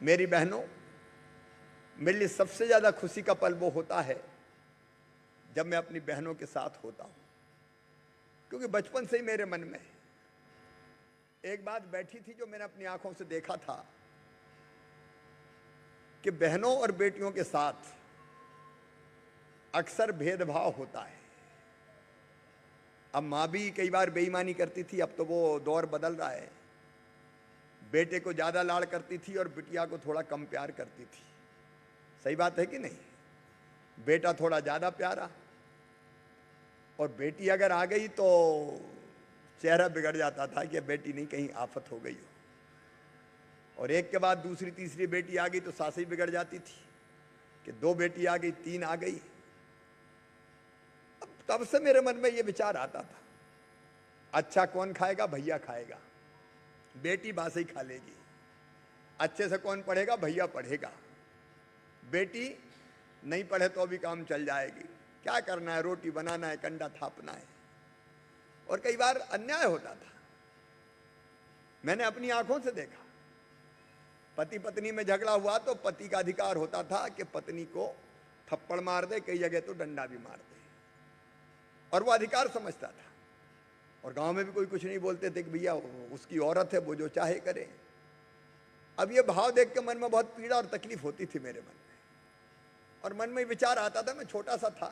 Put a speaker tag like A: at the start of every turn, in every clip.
A: मेरी बहनों, मेरे लिए सबसे ज़्यादा खुशी का पल वो होता है जब मैं अपनी बहनों के साथ होता हूँ, क्योंकि बचपन से ही मेरे मन में एक बात बैठी थी जो मैंने अपनी आंखों से देखा था कि बहनों और बेटियों के साथ अक्सर भेदभाव होता है। अब माँ भी कई बार बेईमानी करती थी, अब तो वो दौर बदल रहा है। बेटे को ज़्यादा लाड़ करती थी और बिटिया को थोड़ा कम प्यार करती थी। सही बात है कि नहीं? बेटा थोड़ा ज़्यादा प्यारा और बेटी अगर आ गई तो चेहरा बिगड़ जाता था कि बेटी नहीं कहीं आफत हो गई हो। और एक के बाद दूसरी तीसरी बेटी आ गई तो सास ही बिगड़ जाती थी कि 2 बेटी आ गई, 3 आ गई। अब तब से मेरे मन में ये विचार आता था, अच्छा कौन खाएगा? भैया खाएगा। बेटी बासी खा लेगी। अच्छे से कौन पढ़ेगा? भैया पढ़ेगा। बेटी नहीं पढ़े तो भी काम चल जाएगी। क्या करना है? रोटी बनाना है, कंडा थापना है। और कई बार अन्याय होता था, मैंने अपनी आंखों से देखा। पति पत्नी में झगड़ा हुआ तो पति का अधिकार होता था कि पत्नी को थप्पड़ मार दे, कई जगह तो डंडा भी मार दे, और वो अधिकार समझता था। और गांव में भी कोई कुछ नहीं बोलते थे कि भैया उसकी औरत है, वो जो चाहे करे। अब ये भाव देख के मन में बहुत पीड़ा और तकलीफ होती थी मेरे मन में, और मन में विचार आता था, मैं छोटा सा था,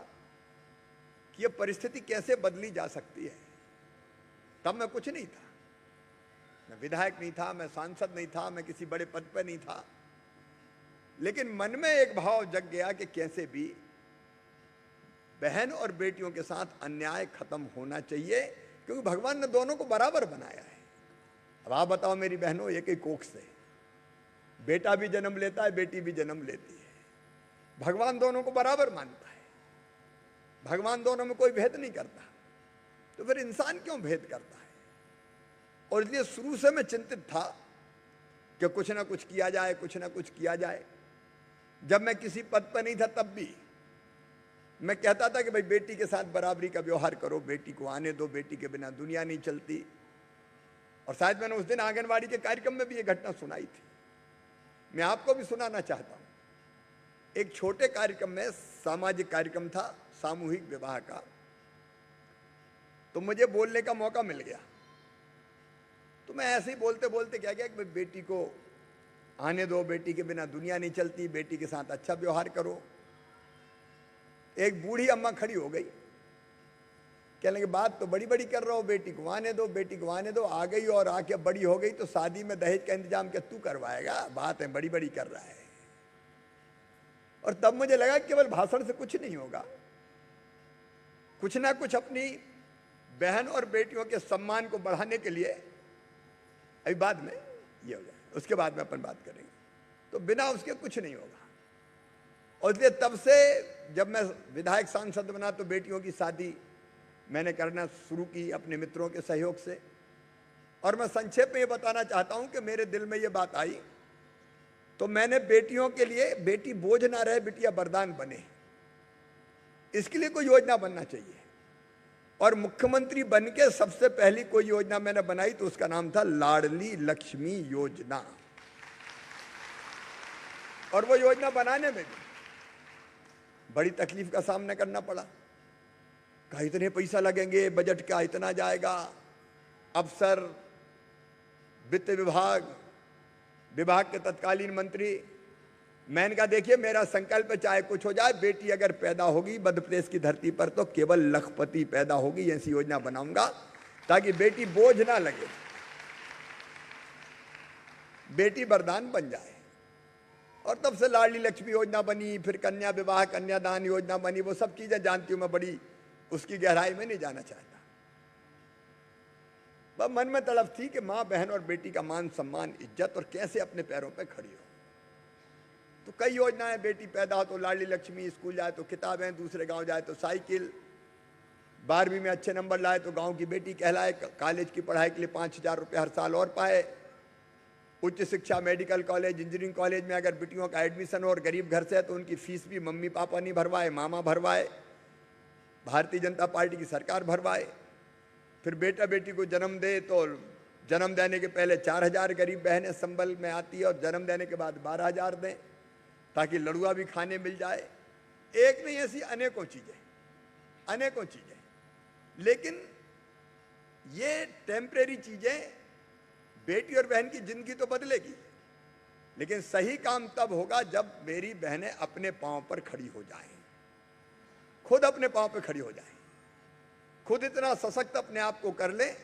A: कि ये परिस्थिति कैसे बदली जा सकती है। तब मैं कुछ नहीं था, मैं विधायक नहीं था, मैं सांसद नहीं था, मैं किसी बड़े पद पर नहीं था, लेकिन मन में एक भाव जग गया कि कैसे भी बहन और बेटियों के साथ अन्याय खत्म होना चाहिए, क्योंकि भगवान ने दोनों को बराबर बनाया है। अब आप बताओ मेरी बहनों, एक ही कोख से बेटा भी जन्म लेता है, बेटी भी जन्म लेती है। भगवान दोनों को बराबर मानता है, भगवान दोनों में कोई भेद नहीं करता, तो फिर इंसान क्यों भेद करता है? और इसलिए शुरू से मैं चिंतित था कि कुछ ना कुछ किया जाए, कुछ ना कुछ किया जाए। जब मैं किसी पद पर नहीं था तब भी मैं कहता था कि भाई बेटी के साथ बराबरी का व्यवहार करो, बेटी को आने दो, बेटी के बिना दुनिया नहीं चलती। और शायद मैंने उस दिन आंगनवाड़ी के कार्यक्रम में भी ये घटना सुनाई थी, मैं आपको भी सुनाना चाहता हूँ। एक छोटे कार्यक्रम में, सामाजिक कार्यक्रम था, सामूहिक विवाह का, तो मुझे बोलने का मौका मिल गया। तो मैं ऐसे ही बोलते बोलते क्या गया कि बेटी को आने दो, बेटी के बिना दुनिया नहीं चलती, बेटी के साथ अच्छा व्यवहार करो। एक बूढ़ी अम्मा खड़ी हो गई, कहने की बात तो बड़ी बड़ी कर रहा हो, बेटी को आने दो, बेटी को आने दो। आ गई और आके बड़ी हो गई तो शादी में दहेज का इंतजाम क्या तू करवाएगा? बात है बड़ी बड़ी कर रहा है। और तब मुझे लगा केवल भाषण से कुछ नहीं होगा, कुछ ना कुछ अपनी बहन और बेटियों के सम्मान को बढ़ाने के लिए, अभी बाद में ये हो जाए, उसके बाद में अपन बात करेंगे, तो बिना उसके कुछ नहीं होगा। और इसलिए तब से जब मैं विधायक सांसद बना तो बेटियों की शादी मैंने करना शुरू की अपने मित्रों के सहयोग से। और मैं संक्षेप में ये बताना चाहता हूं कि मेरे दिल में ये बात आई तो मैंने बेटियों के लिए, बेटी बोझ ना रहे, बिटिया वरदान बने, इसके लिए कोई योजना बनना चाहिए। और मुख्यमंत्री बन के सबसे पहली कोई योजना मैंने बनाई तो उसका नाम था लाडली लक्ष्मी योजना। और वो योजना बनाने में भी बड़ी तकलीफ का सामना करना पड़ा। कहा इतने पैसा लगेंगे, बजट का इतना जाएगा, अफसर, वित्त विभाग के तत्कालीन मंत्री। मैंने कहा देखिए मेरा संकल्प है, चाहे कुछ हो जाए, बेटी अगर पैदा होगी मध्य प्रदेश की धरती पर तो केवल लखपति पैदा होगी। ऐसी योजना बनाऊंगा ताकि बेटी बोझ ना लगे, बेटी वरदान बन जाए। और तब से लाडली लक्ष्मी योजना बनी, फिर कन्या विवाह कन्यादान योजना बनी। वो सब चीजें जानती हूं मैं, बड़ी उसकी गहराई में नहीं जाना चाहता। बस मन में तड़प थी कि माँ, बहन और बेटी का मान सम्मान, इज्जत और कैसे अपने पैरों पे खड़ी हो। तो कई योजनाएं, बेटी पैदा हो तो लाडली लक्ष्मी, स्कूल जाए तो किताबें, दूसरे गांव जाए तो साइकिल, 12वीं में अच्छे नंबर लाए तो गांव की बेटी कहलाए, कॉलेज की पढ़ाई के लिए 5,000 रुपये हर साल और पाए, उच्च शिक्षा, मेडिकल कॉलेज, इंजीनियरिंग कॉलेज में अगर बेटियों का एडमिशन हो और गरीब घर से है तो उनकी फीस भी मम्मी पापा नहीं भरवाए, मामा भरवाए, भारतीय जनता पार्टी की सरकार भरवाए। फिर बेटा बेटी को जन्म दे तो जन्म देने के पहले 4,000 गरीब बहनें संबल में आती है और जन्म देने के बाद 12,000 दें ताकि लड़ुआ भी खाने मिल जाए। एक नहीं, ऐसी अनेकों चीजें, अनेकों चीजें। लेकिन ये टेम्परेरी चीजें, बेटी और बहन की जिंदगी तो बदलेगी, लेकिन सही काम तब होगा जब मेरी बहनें अपने पांव पर खड़ी हो जाएं, खुद अपने पांव पर खड़ी हो जाएं, खुद इतना सशक्त अपने आप को कर लें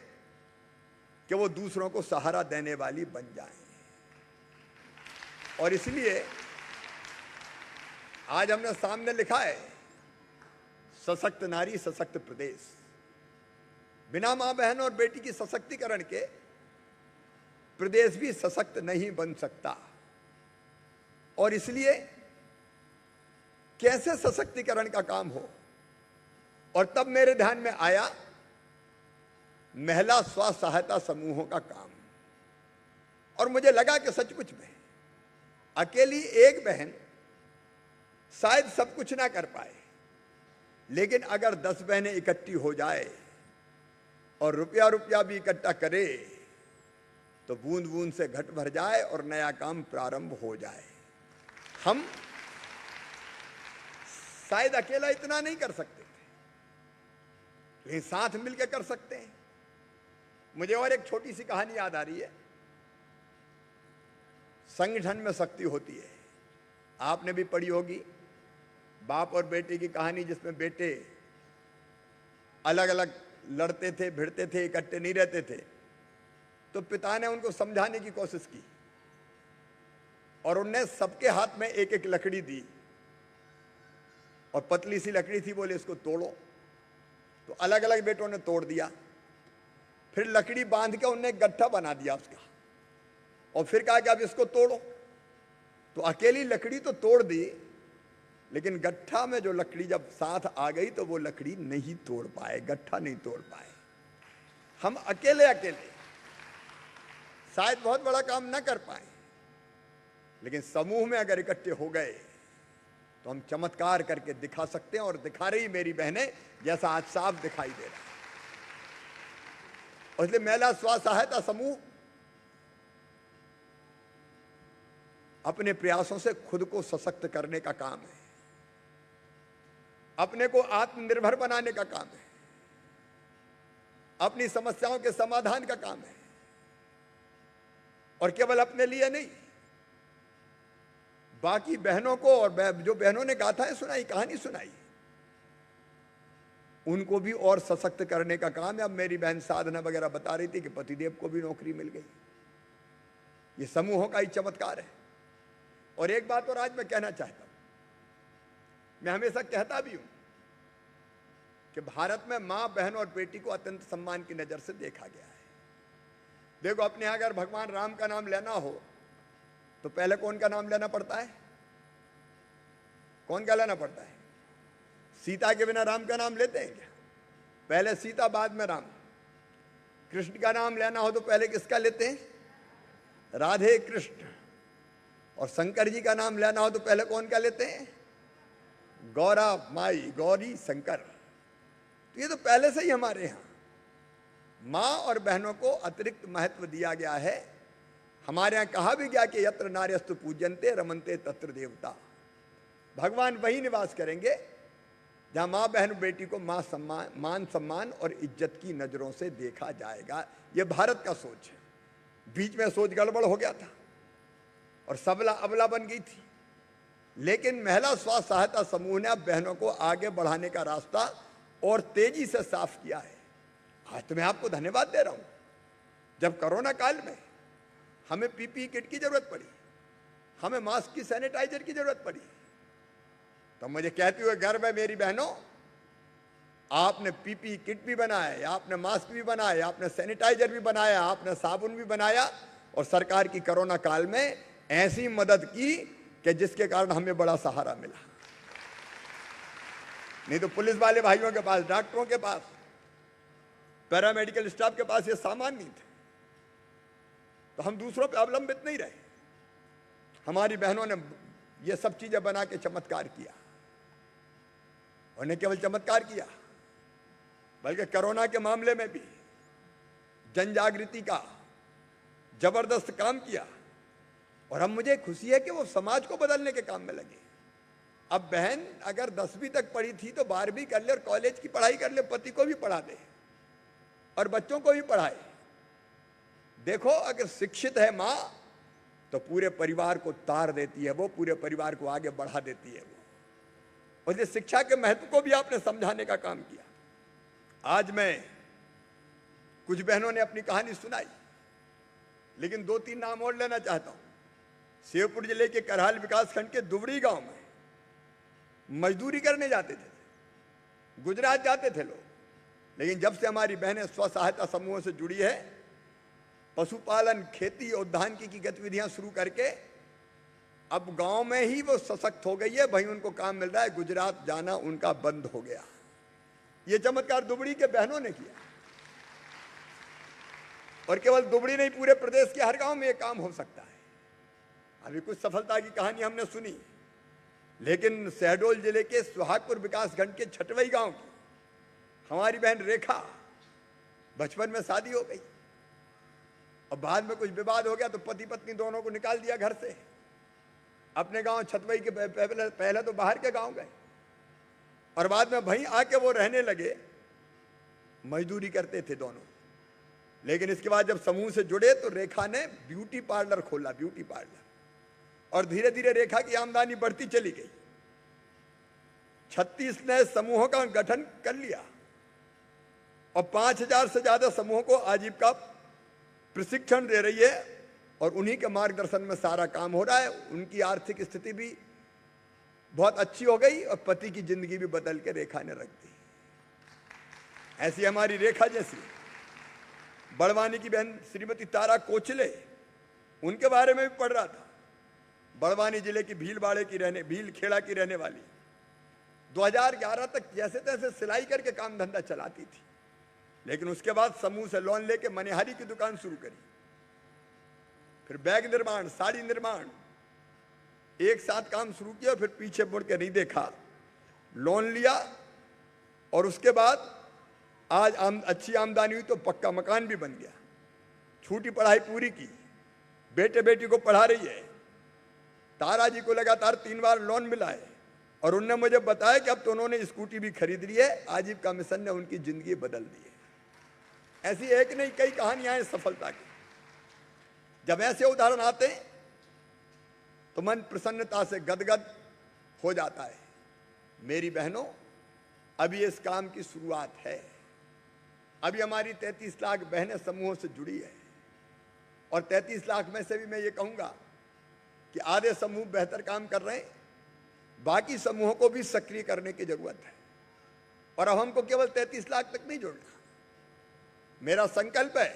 A: कि वो दूसरों को सहारा देने वाली बन जाएं। और इसलिए आज हमने सामने लिखा है, सशक्त नारी सशक्त प्रदेश। बिना मां बहन और बेटी की सशक्तिकरण के प्रदेश भी सशक्त नहीं बन सकता। और इसलिए कैसे सशक्तिकरण का काम हो, और तब मेरे ध्यान में आया महिला स्व सहायता समूहों का काम। और मुझे लगा कि सचमुच में अकेली एक बहन शायद सब कुछ ना कर पाए, लेकिन अगर 10 बहनें इकट्ठी हो जाए और रुपया रुपया भी इकट्ठा करे तो बूंद बूंद से घट भर जाए और नया काम प्रारंभ हो जाए। हम शायद अकेला इतना नहीं कर सकते थे, लेकिन साथ मिलकर कर सकते हैं। मुझे और एक छोटी सी कहानी याद आ रही है। संगठन में शक्ति होती है, आपने भी पढ़ी होगी, बाप और बेटे की कहानी, जिसमें बेटे अलग अलग लड़ते थे, भिड़ते थे, इकट्ठे नहीं रहते थे। तो पिता ने उनको समझाने की कोशिश की और उनने सबके हाथ में एक एक लकड़ी दी और पतली सी लकड़ी थी, बोले इसको तोड़ो। तो अलग अलग बेटों ने तोड़ दिया। फिर लकड़ी बांध के उनने एक गट्ठा बना दिया उसका, और फिर कहा कि अब इसको तोड़ो। तो अकेली लकड़ी तो तोड़ दी, लेकिन गट्ठा में जो लकड़ी जब साथ आ गई तो वो लकड़ी नहीं तोड़ पाए, गट्ठा नहीं तोड़ पाए। हम अकेले अकेले शायद बहुत बड़ा काम ना कर पाए, लेकिन समूह में अगर इकट्ठे हो गए तो हम चमत्कार करके दिखा सकते हैं, और दिखा रही मेरी बहनें, जैसा आज साफ दिखाई दे रहा है। और इसलिए महिला स्व सहायता समूह अपने प्रयासों से खुद को सशक्त करने का काम है, अपने को आत्मनिर्भर बनाने का काम है, अपनी समस्याओं के समाधान का काम है। और केवल अपने लिए नहीं, बाकी बहनों को, और जो बहनों ने गाथाएं सुनाई, कहानी सुनाई, उनको भी और सशक्त करने का काम है। अब मेरी बहन साधना वगैरह बता रही थी कि पतिदेव को भी नौकरी मिल गई। ये समूहों का ही चमत्कार है। और एक बात और आज मैं कहना चाहता हूं, मैं हमेशा कहता भी हूं कि भारत में मां, बहन और बेटी को अत्यंत सम्मान की नजर से देखा गया है। देखो, अपने यहां अगर भगवान राम का नाम लेना हो तो पहले कौन का नाम लेना पड़ता है? कौन का लेना पड़ता है? सीता के बिना राम का नाम लेते हैं क्या? पहले सीता, बाद में राम। कृष्ण का नाम लेना हो तो पहले किसका लेते हैं? राधे कृष्ण। और शंकर जी का नाम लेना हो तो पहले कौन का लेते हैं? गौरा माई, गौरी शंकर। तो ये तो पहले से ही हमारे यहां मां और बहनों को अतिरिक्त महत्व दिया गया है। हमारे यहां कहा भी गया कि यत्र नार्यस्तु पूज्यन्ते रमन्ते तत्र देवता। भगवान वही निवास करेंगे जहां मां, बहन, बेटी को मान सम्मान और इज्जत की नजरों से देखा जाएगा। यह भारत का सोच है। बीच में सोच गड़बड़ हो गया था और सबला अबला बन गई थी, लेकिन महिला स्व सहायता समूह ने अब बहनों को आगे बढ़ाने का रास्ता और तेजी से साफ किया है। आज तो मैं आपको धन्यवाद दे रहा हूं। जब कोरोना काल में हमें पीपीई किट की जरूरत पड़ी, हमें मास्क की, सैनिटाइजर की जरूरत पड़ी, तो मुझे कहते हुए गर्व है मेरी बहनों, आपने पीपीई किट भी बनाया, आपने मास्क भी बनाया, आपने सैनिटाइजर भी बनाया, आपने साबुन भी बनाया, और सरकार की कोरोना काल में ऐसी मदद की कि जिसके कारण हमें बड़ा सहारा मिला। नहीं तो पुलिस वाले भाइयों के पास, डॉक्टरों के पास, पैरामेडिकल स्टाफ के पास ये सामान नहीं थे, तो हम दूसरों पे अवलंबित नहीं रहे। हमारी बहनों ने ये सब चीजें बना के चमत्कार किया। और न केवल चमत्कार किया, बल्कि कोरोना के मामले में भी जन जागृति का जबरदस्त काम किया और अब मुझे खुशी है कि वो समाज को बदलने के काम में लगे। अब बहन अगर 10वीं तक पढ़ी थी तो 12वीं कर ले और कॉलेज की पढ़ाई कर ले, पति को भी पढ़ा दे और बच्चों को भी पढ़ाए। देखो अगर शिक्षित है माँ तो पूरे परिवार को तार देती है, वो पूरे परिवार को आगे बढ़ा देती है वो। और ये शिक्षा के महत्व को भी आपने समझाने का काम किया। आज मैं कुछ बहनों ने अपनी कहानी सुनाई, लेकिन 2-3 नाम और लेना चाहता हूं। शिवपुर जिले के करहाल विकासखंड के दुबड़ी गांव में मजदूरी करने जाते थे, गुजरात जाते थे लोग, लेकिन जब से हमारी बहनें स्व सहायता समूहों से जुड़ी है, पशुपालन, खेती और धान की गतिविधियां शुरू करके अब गांव में ही वो सशक्त हो गई है। भाई उनको काम मिल रहा है, गुजरात जाना उनका बंद हो गया। ये चमत्कार दुबड़ी के बहनों ने किया और केवल दुबड़ी नहीं, पूरे प्रदेश के हर गांव में ये काम हो सकता है। अभी कुछ सफलता की कहानी हमने सुनी, लेकिन शहडोल जिले के सुहागपुर विकासखंड के छटवई गांव की हमारी बहन रेखा, बचपन में शादी हो गई और बाद में कुछ विवाद हो गया तो पति पत्नी दोनों को निकाल दिया घर से। अपने गांव छटवई के पहले तो बाहर के गांव गए और बाद में वहीं आके वो रहने लगे, मजदूरी करते थे दोनों। लेकिन इसके बाद जब समूह से जुड़े तो रेखा ने ब्यूटी पार्लर खोला, ब्यूटी पार्लर, और धीरे धीरे रेखा की आमदनी बढ़ती चली गई। 36 नए समूहों का गठन कर लिया और 5000 से ज्यादा समूहों को आजीविका प्रशिक्षण दे रही है और उन्हीं के मार्गदर्शन में सारा काम हो रहा है। उनकी आर्थिक स्थिति भी बहुत अच्छी हो गई और पति की जिंदगी भी बदल के रेखा ने रख दी। ऐसी हमारी रेखा जैसी बड़वानी की बहन श्रीमती तारा कोचले, उनके बारे में भी पढ़ रहा था। बड़वानी जिले की भीलखेड़ा की रहने वाली 2011 तक जैसे तैसे सिलाई करके काम धंधा चलाती थी, लेकिन उसके बाद समूह से लोन लेके मनिहारी की दुकान शुरू करी, फिर बैग निर्माण, साड़ी निर्माण, एक साथ काम शुरू किया और फिर पीछे मुड़ के नहीं देखा, लोन लिया और उसके बाद आज अच्छी आमदनी हुई तो पक्का मकान भी बन गया। छोटी पढ़ाई पूरी की, बेटे बेटी को पढ़ा रही है। तारा जी को लगातार 3 बार लोन मिला है और उनने मुझे बताया कि अब तो उन्होंने स्कूटी भी खरीद ली है। आजीविका मिशन ने उनकी जिंदगी बदल दी है। ऐसी एक नहीं कई कहानियां हैं सफलता की। जब ऐसे उदाहरण आते हैं तो मन प्रसन्नता से गदगद हो जाता है। मेरी बहनों, अभी इस काम की शुरुआत है। अभी हमारी 33 लाख बहनें समूहों से जुड़ी है और 33 लाख में से भी मैं ये कहूंगा कि आधे समूह बेहतर काम कर रहे हैं, बाकी समूहों को भी सक्रिय करने की जरूरत है। और अब हमको केवल 33 लाख तक नहीं जोड़ना। मेरा संकल्प है,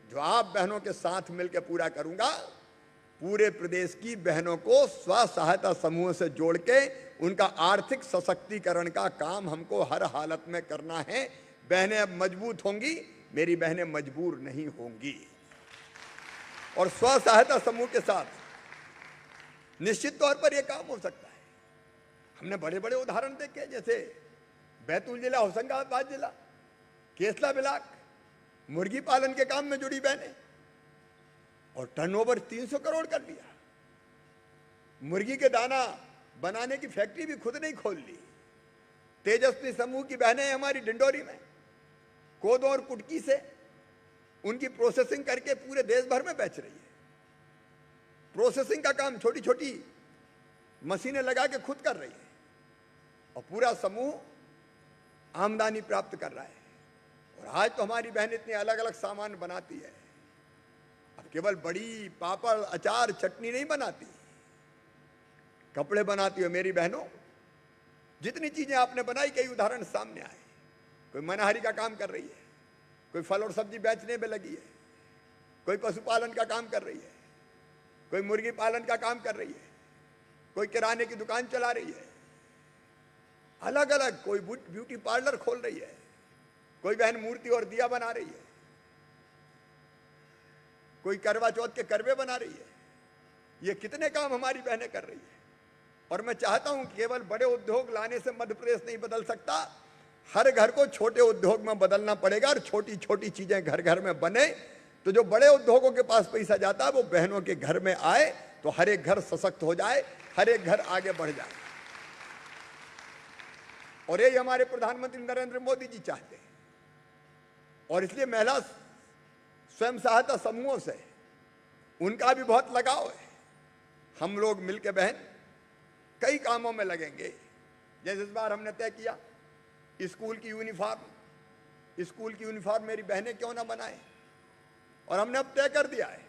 A: जो आप बहनों के साथ मिलकर पूरा करूंगा, पूरे प्रदेश की बहनों को स्व सहायता समूह से जोड़ के उनका आर्थिक सशक्तिकरण का काम हमको हर हालत में करना है। बहनें अब मजबूत होंगी, मेरी बहनें मजबूर नहीं होंगी। और स्व सहायता समूह के साथ निश्चित तौर पर यह काम हो सकता है। हमने बड़े बड़े उदाहरण देखे, जैसे बैतूल जिला, होशंगाबाद जिला, केसला ब्लॉक, मुर्गी पालन के काम में जुड़ी बहनें और टर्नओवर 300 करोड़ कर लिया। मुर्गी के दाना बनाने की फैक्ट्री भी खुद नहीं खोल ली। तेजस्वी समूह की बहनें हमारी डिंडोरी में कोदो और कुटकी से उनकी प्रोसेसिंग करके पूरे देश भर में बेच रही है। प्रोसेसिंग का काम छोटी छोटी मशीनें लगा के खुद कर रही है और पूरा समूह आमदनी प्राप्त कर रहा है। और आज तो हमारी बहन इतने अलग अलग सामान बनाती है, अब केवल बड़ी पापड़, अचार, चटनी नहीं बनाती, कपड़े बनाती है। मेरी बहनों, जितनी चीजें आपने बनाई, कई उदाहरण सामने आए। कोई मनिहारी का काम कर रही है, कोई फल और सब्जी बेचने में लगी है, कोई पशुपालन का काम कर रही है, कोई मुर्गी पालन का काम कर रही है, कोई किराने की दुकान चला रही है, अलग अलग, कोई ब्यूटी पार्लर खोल रही है, कोई बहन मूर्ति और दिया बना रही है, कोई करवा चौथ के करवे बना रही है। ये कितने काम हमारी बहनें कर रही है। और मैं चाहता हूं कि केवल बड़े उद्योग लाने से मध्य प्रदेश नहीं बदल सकता, हर घर को छोटे उद्योग में बदलना पड़ेगा और छोटी छोटी चीजें घर घर में बने, तो जो बड़े उद्योगों के पास पैसा जाता है वो बहनों के घर में आए तो हर एक घर सशक्त हो जाए, हर एक घर आगे बढ़ जाए। और यही हमारे प्रधानमंत्री नरेंद्र मोदी जी चाहते हैं। और इसलिए महिला स्वयं सहायता समूहों से उनका भी बहुत लगाव है। हम लोग मिलकर बहन कई कामों में लगेंगे। जैसे इस बार हमने तय किया स्कूल की यूनिफॉर्म मेरी बहनें क्यों ना बनाएं, और हमने अब तय कर दिया है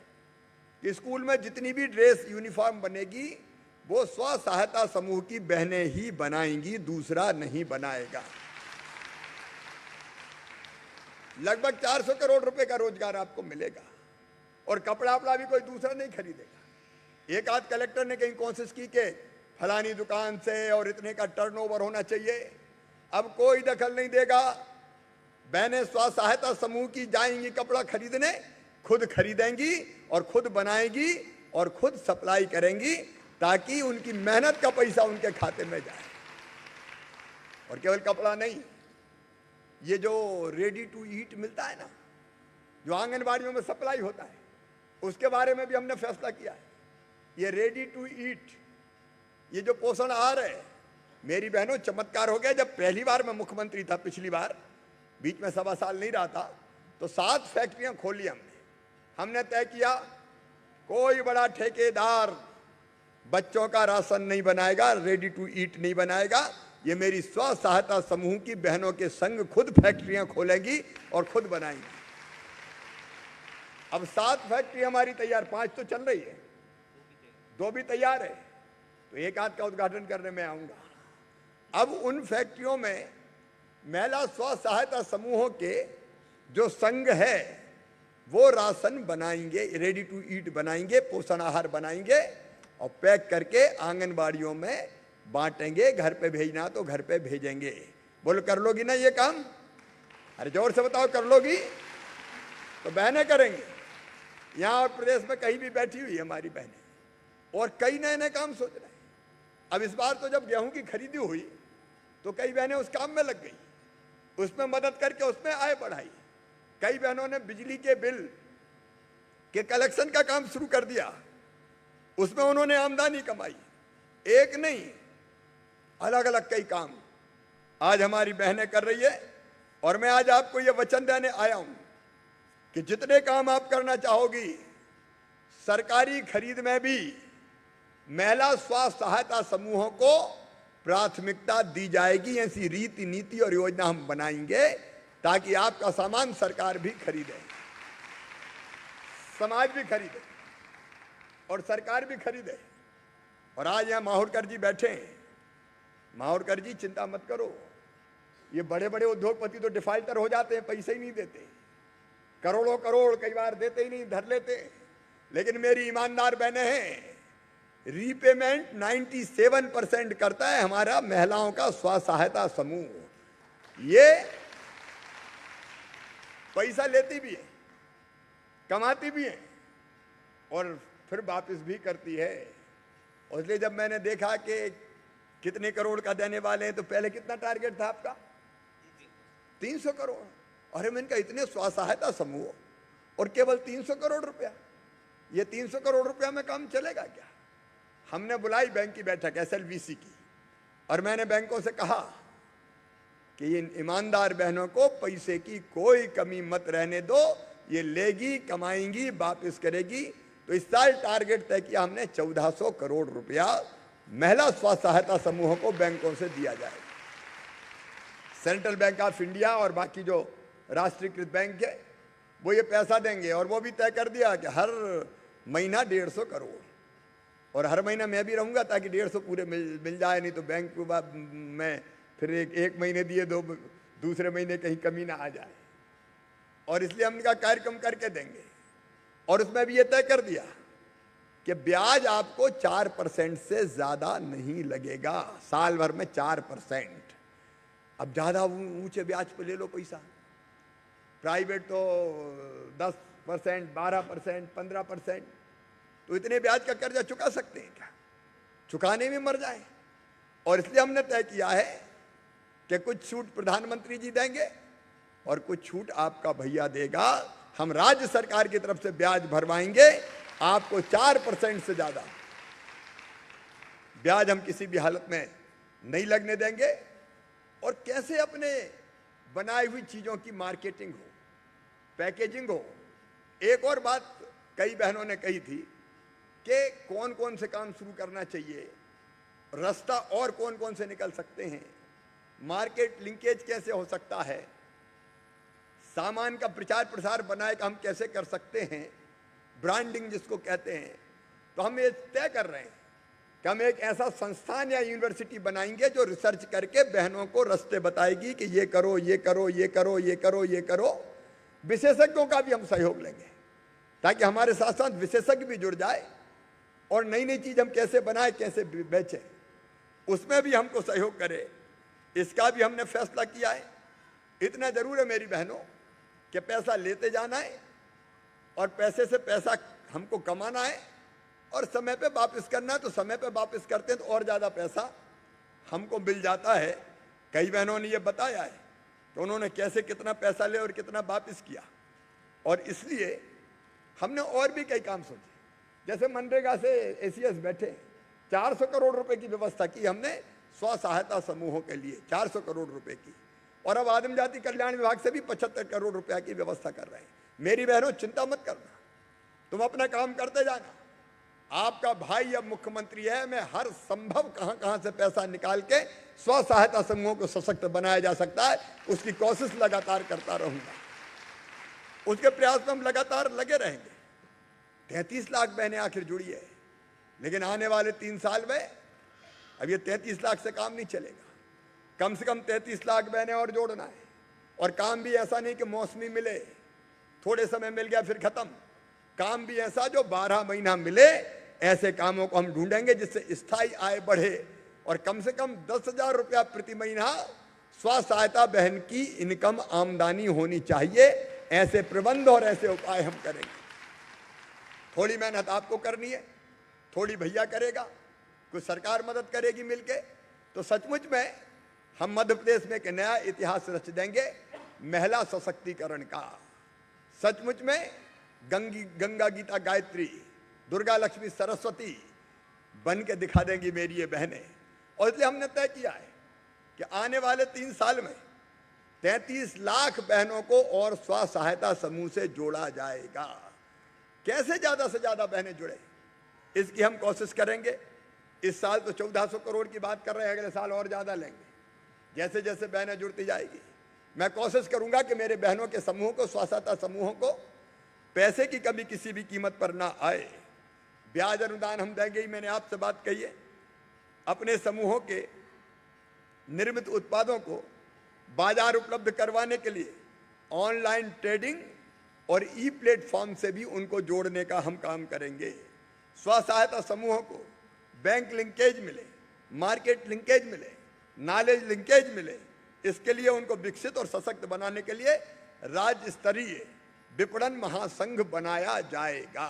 A: कि स्कूल में जितनी भी ड्रेस यूनिफॉर्म बनेगी वो स्व सहायता समूह की बहनें ही बनाएंगी, दूसरा नहीं बनाएगा। लगभग 400 करोड़ रुपए का रोजगार आपको मिलेगा और कपड़ा वपड़ा भी कोई दूसरा नहीं खरीदेगा। एक आध कलेक्टर ने कहीं कोशिश की कि फलानी दुकान से और इतने का टर्नओवर होना चाहिए, अब कोई दखल नहीं देगा। बहनें स्व सहायता समूह की जाएंगी कपड़ा खरीदने, खुद खरीदेंगी और खुद बनाएंगी और खुद सप्लाई करेंगी, ताकि उनकी मेहनत का पैसा उनके खाते में जाए। और केवल कपड़ा नहीं, ये जो रेडी टू ईट मिलता है ना, जो आंगनबाड़ियों में सप्लाई होता है, उसके बारे में भी हमने फैसला किया है। ये रेडी टू ईट, ये जो पोषण आहार है, मेरी बहनों चमत्कार हो गया। जब पहली बार मैं मुख्यमंत्री था, पिछली बार बीच में 1.25 साल नहीं रहा था, तो 7 फैक्ट्रियां खोली हमने तय किया कोई बड़ा ठेकेदार बच्चों का राशन नहीं बनाएगा, रेडी टू ईट नहीं बनाएगा। ये मेरी स्व सहायता समूह की बहनों के संग खुद फैक्ट्रियां खोलेंगी और खुद बनाएंगी। अब 7 फैक्ट्री हमारी तैयार, 5 तो चल रही है, 2 भी तैयार है, तो एक आध का उद्घाटन करने में आऊंगा। अब उन फैक्ट्रियों में महिला स्व सहायता समूहों के जो संघ है वो राशन बनाएंगे, रेडी टू ईट बनाएंगे, पोषण आहार बनाएंगे और पैक करके आंगनबाड़ियों में बांटेंगे। घर पे भेजना तो घर पे भेजेंगे। बोलो कर लोगी ना ये काम? अरे जोर से बताओ, कर लोगी? तो बहनें करेंगे। यहाँ प्रदेश में कहीं भी बैठी हुई है हमारी बहनें और कई नए नए काम सोच रहे हैं। अब इस बार तो जब गेहूं की खरीदी हुई तो कई बहनें उस काम में लग गई, उसमें मदद करके उसमें आय बढ़ाई। कई बहनों ने बिजली के बिल के कलेक्शन का काम शुरू कर दिया, उसमें उन्होंने आमदनी कमाई। एक नहीं, अलग अलग कई काम आज हमारी बहनें कर रही है। और मैं आज आपको ये वचन देने आया हूं कि जितने काम आप करना चाहोगी, सरकारी खरीद में भी महिला स्व सहायता समूहों को प्राथमिकता दी जाएगी। ऐसी रीति नीति और योजना हम बनाएंगे ताकि आपका सामान सरकार भी खरीदे, समाज भी खरीदे और सरकार भी खरीदे। और आज यहां माहुरकर जी बैठे हैं। माहुरकर जी चिंता मत करो, ये बड़े बड़े उद्योगपति तो डिफाल्टर हो जाते हैं, पैसे ही नहीं देते, करोड़ों करोड़ कई बार देते ही नहीं, धर लेते। लेकिन मेरी ईमानदार बहनें हैं, रीपेमेंट 97% करता है हमारा महिलाओं का स्व सहायता समूह। ये पैसा लेती भी है, कमाती भी है और फिर वापस भी करती है। और इसलिए जब मैंने देखा कि कितने करोड़ का देने वाले हैं, तो पहले कितना टारगेट था आपका? 300 करोड़। अरे मैंने कहा इतने स्व सहायता समूह और केवल 300 करोड़ रुपया, ये 300 करोड़ रुपया में काम चलेगा क्या? हमने बुलाई बैंक की बैठक SLVC की, और मैंने बैंकों से कहा कि इन ईमानदार बहनों को पैसे की कोई कमी मत रहने दो, ये लेगी, कमाएंगी, वापस करेगी। तो इस साल टारगेट तय किया हमने 1400 करोड़ रुपया महिला स्व सहायता समूहों को बैंकों से दिया जाए। सेंट्रल बैंक ऑफ इंडिया और बाकी जो राष्ट्रीयकृत बैंक है वो ये पैसा देंगे, और वो भी तय कर दिया कि हर महीना 150 करोड़, और हर महीना मैं भी रहूंगा ताकि 150 पूरे मिल जाए। नहीं तो बैंक में फिर एक महीने दिए, दूसरे महीने कहीं कमी ना आ जाए। और इसलिए हम इनका कार्यक्रम करके देंगे। और उसमें भी ये तय कर दिया कि ब्याज आपको 4% से ज्यादा नहीं लगेगा, साल भर में 4%। अब ज्यादा ऊंचे ब्याज पे ले लो पैसा, प्राइवेट तो 10%, 12%, 15%, तो इतने ब्याज का कर्जा चुका सकते हैं क्या? चुकाने में मर जाए। और इसलिए हमने तय किया है कि कुछ छूट प्रधानमंत्री जी देंगे और कुछ छूट आपका भैया देगा। हम राज्य सरकार की तरफ से ब्याज भरवाएंगे आपको 4% से ज्यादा ब्याज हम किसी भी हालत में नहीं लगने देंगे। और कैसे अपने बनाई हुई चीजों की मार्केटिंग हो, पैकेजिंग हो। एक और बात कई बहनों ने कही थी कि कौन कौन से काम शुरू करना चाहिए, रास्ता और कौन कौन से निकल सकते हैं, मार्केट लिंकेज कैसे हो सकता है, सामान का प्रचार प्रसार बनाए का हम कैसे कर सकते हैं, ब्रांडिंग जिसको कहते हैं। तो हम ये तय कर रहे हैं कि हम एक ऐसा संस्थान या यूनिवर्सिटी बनाएंगे जो रिसर्च करके बहनों को रास्ते बताएगी कि ये करो, ये करो, ये करो, ये करो, ये करो। विशेषज्ञों का भी हम सहयोग लेंगे ताकि हमारे साथ साथ विशेषज्ञ भी जुड़ जाए और नई नई चीज हम कैसे बनाए, कैसे बेचें, उसमें भी हमको सहयोग करे। इसका भी हमने फैसला किया है। इतना जरूर है मेरी बहनों कि पैसा लेते जाना है और पैसे से पैसा हमको कमाना है और समय पे वापस करना है। तो समय पे वापस करते हैं तो और ज़्यादा पैसा हमको मिल जाता है। कई बहनों ने ये बताया है तो उन्होंने कैसे कितना पैसा ले और कितना वापस किया। और इसलिए हमने और भी कई काम सोचे, जैसे मनरेगा से एसीएस बैठे 400 करोड़ रुपए की व्यवस्था की हमने स्व सहायता समूहों के लिए, 400 करोड़ रुपए की। और अब आदिम जाति कल्याण विभाग से भी 75 करोड़ रुपया की व्यवस्था कर रहे हैं। मेरी बहनों चिंता मत करना, तुम अपना काम करते जाना। आपका भाई अब मुख्यमंत्री है, मैं हर संभव कहां कहां से पैसा निकाल के स्व सहायता समूहों को सशक्त बनाया जा सकता है उसकी कोशिश लगातार करता रहूंगा। उसके प्रयास में हम लगातार लगे रहेंगे। 33 लाख बहनें आखिर जुड़ी है, लेकिन आने वाले 3 साल में अब ये 33 लाख से काम नहीं चलेगा। कम से कम 33 लाख बहनें और जोड़ना है। और काम भी ऐसा नहीं कि मौसमी मिले, थोड़े समय मिल गया फिर खत्म। काम भी ऐसा जो 12 महीना मिले। ऐसे कामों को हम ढूंढेंगे जिससे स्थायी आय बढ़े और कम से कम 10,000 रुपया प्रति महीना स्व सहायता बहन की इनकम आमदनी होनी चाहिए। ऐसे प्रबंध और ऐसे उपाय हम करेंगे। थोड़ी मेहनत आपको करनी है, थोड़ी भैया करेगा, कुछ सरकार मदद करेगी मिलके। तो सचमुच में हम मध्य प्रदेश में एक नया इतिहास रच देंगे महिला सशक्तिकरण का। सचमुच में गंगा गीता गायत्री, दुर्गा लक्ष्मी सरस्वती बन के दिखा देंगी मेरी ये बहनें। और इसलिए हमने तय किया है कि आने वाले 3 साल में 33 लाख बहनों को और स्व सहायता समूह से जोड़ा जाएगा। कैसे ज्यादा से ज्यादा बहनें जुड़े इसकी हम कोशिश करेंगे। इस साल तो 1400 करोड़ की बात कर रहे हैं, अगले साल और ज्यादा लेंगे। जैसे जैसे बहनें जुड़ती जाएगी मैं कोशिश करूंगा कि मेरे बहनों के समूहों को, स्व सहायता समूहों को पैसे की कमी किसी भी कीमत पर ना आए। ब्याज अनुदान हम देंगे ही, मैंने आपसे बात कही है। अपने समूहों के निर्मित उत्पादों को बाजार उपलब्ध करवाने के लिए ऑनलाइन ट्रेडिंग और ई प्लेटफॉर्म से भी उनको जोड़ने का हम काम करेंगे। स्व सहायता समूहों को बैंक लिंकेज मिले, मार्केट लिंकेज मिले, नॉलेज लिंकेज मिले। इसके लिए उनको विकसित और सशक्त बनाने के लिए राज्य स्तरीय विपणन महासंघ बनाया जाएगा।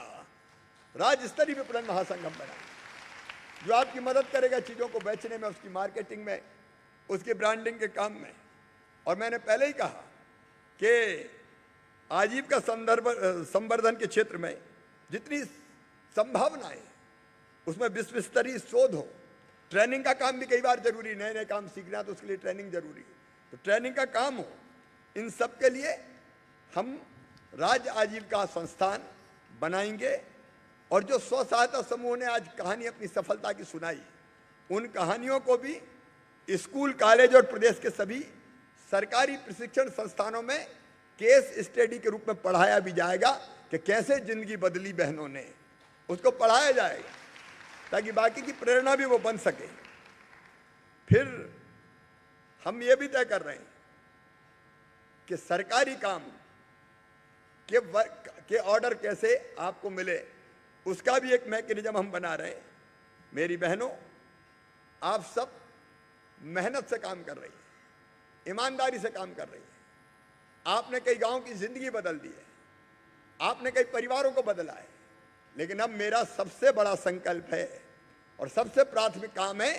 A: राज्य स्तरीय विपणन महासंघ हम बनाएंगे जो आपकी मदद करेगा चीजों को बेचने में, उसकी मार्केटिंग में, उसकी ब्रांडिंग के काम में। और मैंने पहले ही कहा कि आजीविका संवर्धन के क्षेत्र में जितनी संभावनाएं उसमें विश्व स्तरीय शोध हो। ट्रेनिंग का काम भी कई बार जरूरी, नए नए काम सीखना तो उसके लिए ट्रेनिंग जरूरी है, तो ट्रेनिंग का काम हो। इन सब के लिए हम राज्य आजीविका संस्थान बनाएंगे। और जो स्व सहायता समूह ने आज कहानी अपनी सफलता की सुनाई, उन कहानियों को भी स्कूल, कॉलेज और प्रदेश के सभी सरकारी प्रशिक्षण संस्थानों में केस स्टडी के रूप में पढ़ाया भी जाएगा कि कैसे जिंदगी बदली बहनों ने, उसको पढ़ाया जाएगा ताकि बाकी की प्रेरणा भी वो बन सके। फिर हम ये भी तय कर रहे हैं कि सरकारी काम के ऑर्डर कैसे आपको मिले, उसका भी एक मैकेनिज्म हम बना रहे हैं। मेरी बहनों, आप सब मेहनत से काम कर रही हैं, ईमानदारी से काम कर रही हैं। आपने कई गांव की जिंदगी बदल दी है, आपने कई परिवारों को बदला है। लेकिन अब मेरा सबसे बड़ा संकल्प है और सबसे प्राथमिक काम है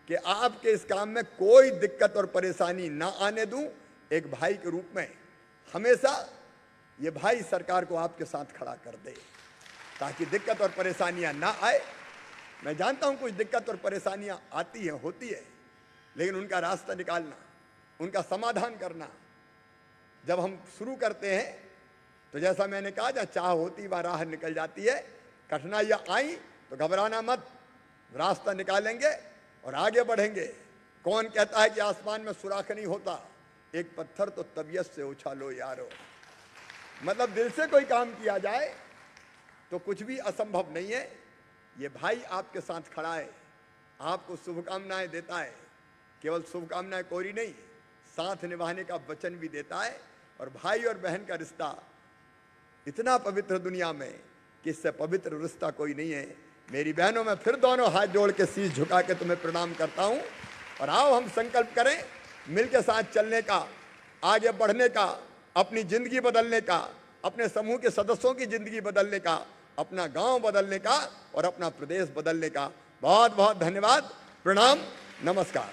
A: कि आपके इस काम में कोई दिक्कत और परेशानी ना आने दूं। एक भाई के रूप में हमेशा ये भाई सरकार को आपके साथ खड़ा कर दे ताकि दिक्कत और परेशानियां ना आए। मैं जानता हूं कुछ दिक्कत और परेशानियां आती हैं, होती है, लेकिन उनका रास्ता निकालना, उनका समाधान करना जब हम शुरू करते हैं तो जैसा मैंने कहा, जहाँ चाह होती वहाँ राह निकल जाती है। कठिनाइयाँ आई तो घबराना मत, रास्ता निकालेंगे और आगे बढ़ेंगे। कौन कहता है कि आसमान में सुराख नहीं होता? एक पत्थर तो तबीयत से उछालो यारो। मतलब दिल से कोई काम किया जाए तो कुछ भी असंभव नहीं है। ये भाई आपके साथ खड़ा है, आपको शुभकामनाएं देता है। केवल शुभकामनाएं कोरी नहीं, साथ निभाने का वचन भी देता है। और भाई और बहन का रिश्ता इतना पवित्र दुनिया में कि इससे पवित्र रिश्ता कोई नहीं है। मेरी बहनों, मैं फिर दोनों हाथ जोड़ के शीश झुका के तुम्हें प्रणाम करता हूं। और आओ हम संकल्प करें मिलके साथ चलने का, आगे बढ़ने का, अपनी जिंदगी बदलने का, अपने समूह के सदस्यों की जिंदगी बदलने का, अपना गांव बदलने का और अपना प्रदेश बदलने का। बहुत बहुत धन्यवाद। प्रणाम, नमस्कार।